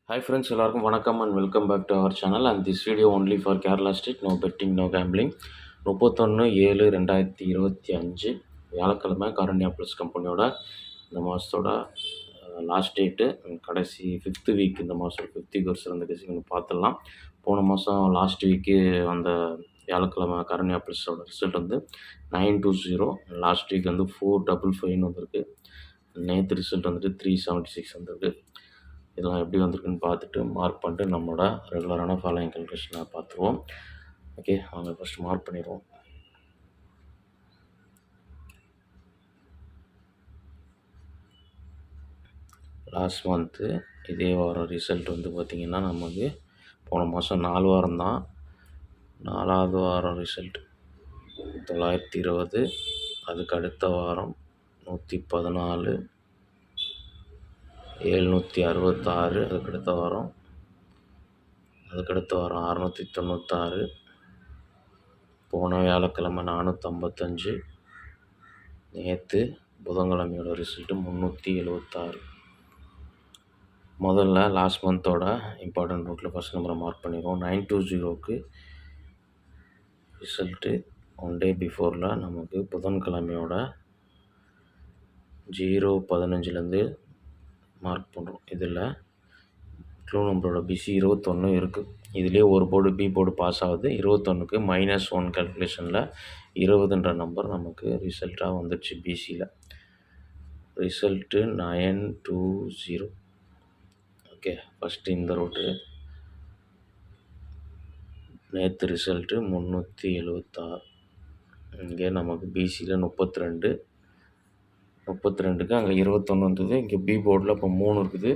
Hi friends, எல்லாருக்கும் வணக்கம் and welcome back to our channel and this video only for Kerala State, no betting, no gambling. 31/7/2025 வியாழக்கிழமை Karunya plus கம்பெனியோட இந்த மாதத்தோட last date கடைசி 5th week. இந்த மாதம் 5th வீக் ஒரு சிறந்த கேசிங் பார்த்துடலாம். போன மாதம் லாஸ்ட் வீக்கு அந்த வியாழக்கிழமை காரண்யா ப்ளஸோட ரிசல்ட் வந்து 920, லாஸ்ட் வீக் வந்து 455 வந்திருக்கு. நேற்று ரிசல்ட் வந்துட்டு 376 வந்திருக்கு. இதெல்லாம் எப்படி வந்திருக்குன்னு பார்த்துட்டு மார்க் பண்ணிட்டு நம்மளோட ரெகுலரான ஃபாலோயிங் கல்குலேஷனை பார்த்துருவோம். ஓகே, அவங்க ஃபஸ்ட்டு மார்க் பண்ணிடுவோம். லாஸ்ட் மந்த்து இதே வாரம் ரிசல்ட் வந்து பார்த்திங்கன்னா நமக்கு போன மாதம் 4 வாரம் தான். 4வது வாரம் ரிசல்ட் 920, அதுக்கு அடுத்த வாரம் 114, 766, அதுக்கடுத்த வாரம் 696, போன வியாழக்கிழமை 455, நேற்று புதன்கிழமையோட ரிசல்ட்டு 376. முதல்ல லாஸ்ட் மந்தோட இம்பார்ட்டன்ட் ரூட்டில் ஃபஸ்ட் நம்பரை மார்க் பண்ணிடுவோம். 920க்கு ரிசல்ட்டு 1 டே பிஃபோரில் நமக்கு புதன்கிழமையோட 0:15 மார்க் பண்ணுறோம். இதில் க்ளூ நம்பரோட பிசி 21 இருக்குது. இதுலேயே ஒரு போர்டு பி போர்டு பாஸ் ஆகுது. 21க்கு -1 கால்குலேஷனில் 20ன்ற நம்பர் நமக்கு ரிசல்ட்டாக வந்துடுச்சு. பிசியில் ரிசல்ட்டு 920. ஓகே, ஃபஸ்ட்டு இந்த ரூட்டு நேற்று ரிசல்ட்டு 376. இங்கே நமக்கு பிசியில் 32க்கு அங்கே 21 வந்தது. இங்கே பி போர்டில் இப்போ 3 இருக்குது.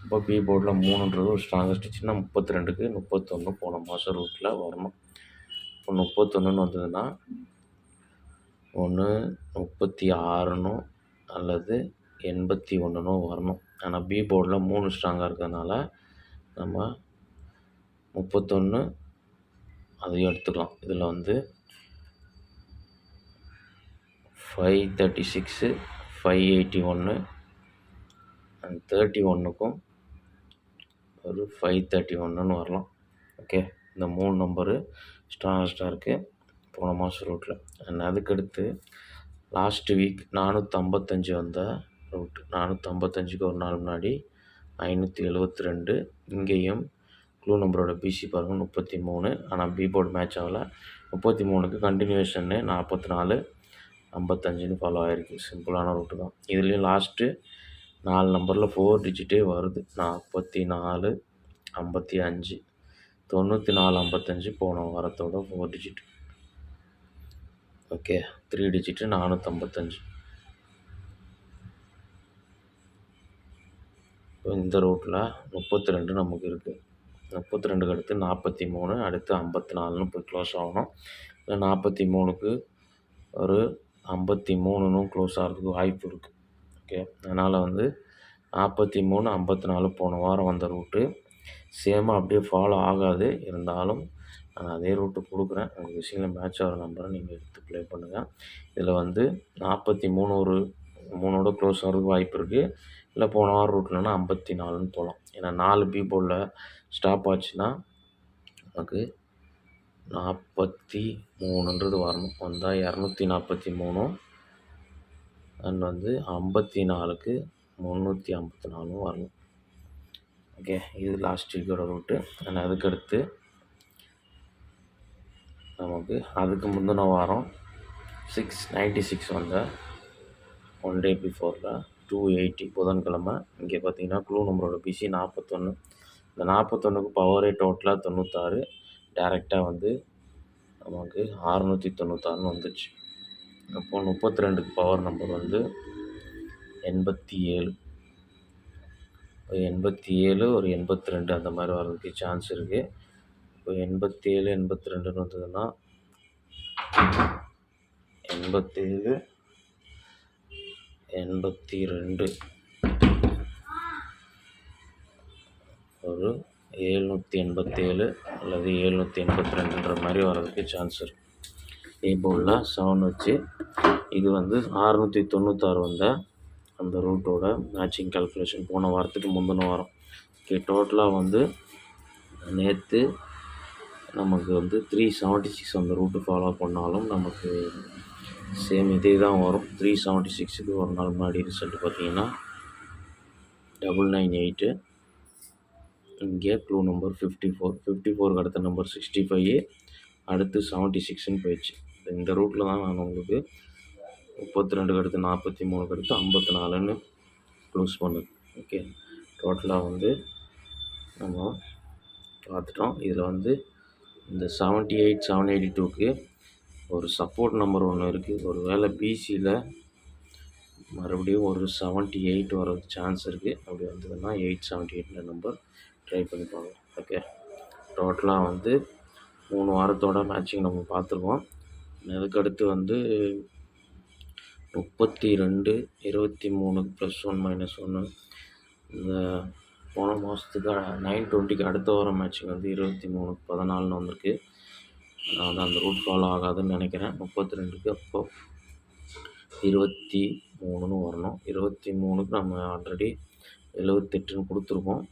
இப்போ பி போர்டில் 3ன்றது ஒரு ஸ்ட்ராங்கஸ்ட் வச்சுன்னா 32க்கு 31 போன மாதம் ரூட்டில் வரணும். இப்போ 31ன்னு வந்ததுன்னா ஒன்று 36 அல்லது 81 வரணும். ஆனால் பி போர்டில் 3 ஸ்ட்ராங்காக இருக்கிறதுனால நம்ம 31 அதையும் எடுத்துக்கலாம். இதில் வந்து 536, 581 அண்ட் 31க்கும் ஒரு 531ன்னு வரலாம். ஓகே, இந்த 3 நம்பரு ஸ்ட்ராங்கஸ்ட்டாக இருக்குது போன மாதம் ரூட்டில். அண்ட் அதுக்கடுத்து லாஸ்ட் வீக் 455 வந்த ரூட், 455க்கு ஒரு நாள் முன்னாடி 572. இங்கேயும் க்ளூ நம்பரோட பிசி பாருங்கள் 33. ஆனால் பி போர்டு மேட்ச் ஆகலை. 33க்கு கண்டினியூஷன்னு 44, 55ன்னு ஃபாலோ ஆகிருக்கு. சிம்பிளான ரூட்டு தான். இதுலேயும் லாஸ்ட்டு 4 நம்பரில் 4 டிஜிட்டே வருது. 44, 55, 94, 55 போன வாரத்தோட 4 டிஜிட். Okay, 3 digit 455. இப்போ இந்த ரூட்டில் 32 நமக்கு இருக்குது. 32க்கு அடுத்து 43, அடுத்து 54ன்னு போய் க்ளோஸ் ஆகணும். இல்லை 43க்கு ஒரு 53ன்னு க்ளோஸ் ஆகிறதுக்கு வாய்ப்பு இருக்குது. ஓகே, அதனால் வந்து 43, 54 போன வாரம் வந்த ரூட்டு சேமாக அப்படியே ஃபாலோ ஆகாது. இருந்தாலும் நான் அதே ரூட்டு கொடுக்குறேன். உங்கள் விஷயங்கள் மேட்ச் ஆகிற நம்பரை நீங்கள் எடுத்து ப்ளே பண்ணுங்கள். இதில் வந்து 43 ஒரு 3ஓட க்ளோஸ் ஆகிறதுக்கு வாய்ப்பு இருக்குது. இல்லை போன வாரம் ரூட்லன்னா 54ன்னு போகலாம். ஏன்னா 4 பி போர்டில் ஸ்டாப் ஆச்சுன்னா நமக்கு 43ன்றது வரணும். வந்தால் 243 அண்ட் வந்து 54க்கு 354 வரணும். ஓகே, இது லாஸ்ட் வீக்கோட ரூட்டு. அண்ட் அதுக்கடுத்து நமக்கு அதுக்கு முந்தின வாரம் 696 வந்த 1 டே பிஃபோரில் 280 புதன்கிழமை. இங்கே பார்த்தீங்கன்னா க்ளூ நம்பரோட பிசி 41. இந்த 41க்கு பவரே டோட்டலாக 96. டேரெக்டாக வந்து நமக்கு 696ன்னு வந்துடுச்சு. அப்போது 32க்கு பவர் நம்பர் வந்து 87. 87 ஒரு 82 அந்த மாதிரி வர்றதுக்கு சான்ஸ் இருக்குது. இப்போ 87, 82ன்னு வந்ததுன்னா 87, 82 ஒரு 787 அல்லது 782ன்ற மாதிரி வர்றதுக்கு சான்ஸ் இருக்குது. ஏ போர்டில் 7 வச்சு இது வந்து 696 வந்த அந்த ரூட்டோட மேட்சிங் கால்குலேஷன் போன வாரத்துக்கு முந்தின வாரம் ஓகே, டோட்டலாக வந்து நேற்று நமக்கு வந்து 376 அந்த ரூட்டு ஃபாலோ பண்ணாலும் நமக்கு சேம் இதே தான் வரும். 376க்கு ஒரு நாள் முன்னாடி ரிசல்ட் பார்த்தீங்கன்னா 998. இங்கே க்ளூ நம்பர் 54. 54க்கு அடுத்த நம்பர் 65, அடுத்து 76ன்னு போயிடுச்சு. இந்த ரூட்டில் தான் நான் உங்களுக்கு 32க்கு அடுத்து 43க்கு அடுத்து 54ன்னு க்ளோஸ் பண்ணுது. ஓகே, டோட்டலாக வந்து நம்ம பார்த்துட்டோம். இதில் வந்து இந்த 78, 782க்கு ஒரு சப்போர்ட் நம்பர் ஒன்று இருக்குது. ஒரு வேளை பிசியில் மறுபடியும் ஒரு 78 வரதுக்கு சான்ஸ் இருக்குது. அப்படி வந்ததுன்னா 878 நம்பர் ட்ரை பண்ணி பார்க்கலாம். ஓகே, டோட்டலாக வந்து 3 வாரத்தோட மேட்சிங் நம்ம பார்த்துருக்கோம். அதுக்கடுத்து வந்து 32, 23 +1 -1 இந்த போன மாதத்துக்கு 920க்கு அடுத்த வாரம் மேட்சிங் வந்து 23க்கு 14ன்னு வந்திருக்கு. அது அந்த ரூட் ஃபாலோ ஆகாதுன்னு நினைக்கிறேன். 32க்கு அப்போ 23ன்னு வரணும். 23க்கு நம்ம ஆல்ரெடி 78ன்னு கொடுத்துருக்கோம்.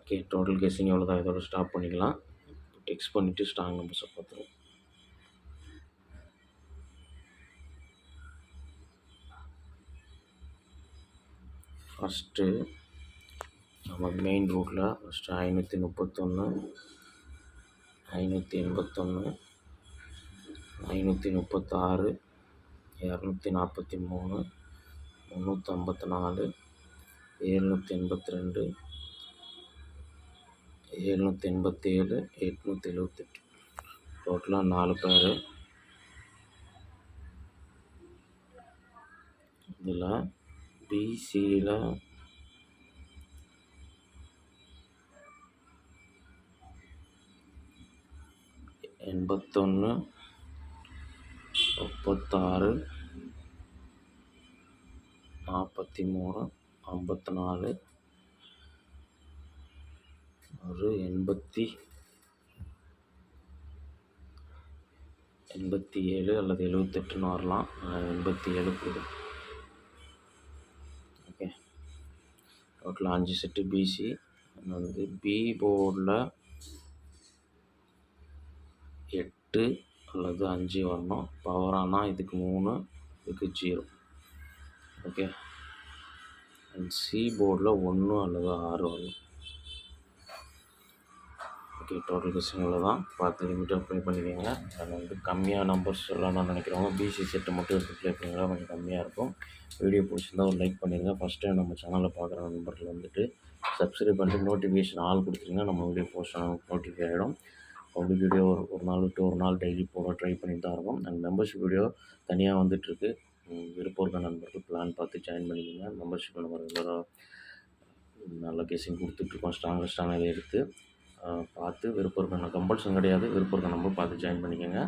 ஓகே, டோட்டல் கெஸ்ஸிங் எவ்வளோ தான், இதோட ஸ்டாப் பண்ணிக்கலாம். டெக்ஸ்ட் பண்ணிவிட்டு ஸ்ட்ராங் நம்பர்ஸை பார்த்துருவோம். ஃபஸ்ட்டு நம்ம மெயின் ரூட்டில் ஃபஸ்ட்டு 531, 581, 536, 243, 354, 782, 787, 878. டோட்டலாக 4 பேர். இதில் பிசியில் 81, 36, 43, 54, ஒரு 87 அல்லது 78ன்னு வரலாம். 87 போகுது. ஓகே, டோட்டலாக 5 செட்டு பிசி. வந்து பி போர்டில் 8 அல்லது 5 வரணும். பவரானா இதுக்கு 3, இதுக்கு 0. ஓகே, அண்ட் சி போர்டில் 1 அல்லது 6 வரணும். ஓகே, டோட்டல் கெஸ்ஸிங்கில் தான் பார்த்து லிமிட்டாக ப்ளே பண்ணிக்கோங்க. அதில் வந்து கம்மியாக நம்பர்ஸ் சொல்லணும்னு நினைக்கிறவங்க பிசி செட்டு மட்டும் எடுத்து ப்ளே பண்ணிங்கன்னா கொஞ்சம் கம்மியாக இருக்கும். வீடியோ பிடிச்சிருந்தா ஒரு லைக் பண்ணிடுங்க. ஃபஸ்ட் டைம் நம்ம சேனலில் பார்க்குற நம்பரில் வந்துட்டு சப்ஸ்கிரைப் பண்ணிட்டு நோட்டிஃபிகேஷன் ஆல் கொடுத்துட்டிங்கன்னா நம்ம வீடியோ போஸ்ட் நோட்டிஃபை ஆகிடும். பப்ளிக் வீடியோ ஒரு நாள் விட்டு ஒரு நாள் டெய்லி போட ட்ரை பண்ணிட்டு தான் இருக்கும். அண்ட் மெம்பர்ஷிப் வீடியோ தனியாக வந்துட்டுருக்கு. விருப்பம் இருக்க நண்பர்கள் பிளான் பார்த்து ஜாயின் பண்ணிக்கோங்க. மெம்பர்ஷிப் நம்ம ரெகுலராக நல்ல கெஸ்ஸிங் கொடுத்துட்ருக்கோம். ஸ்ட்ராங்கஸ்டான இதை எடுத்து பார்த்து விருப்பம் இருக்க கம்பல்சன் கிடையாது. விருப்பம் இருக்க நம்பர் பார்த்து ஜாயின் பண்ணிக்கோங்க.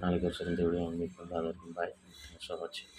நாளைக்கு ஒரு சிறந்த வீடியோ மீட் பண்ணுறது. பாய். தேங்க்ஸ் ஃபார் வாட்சிங்.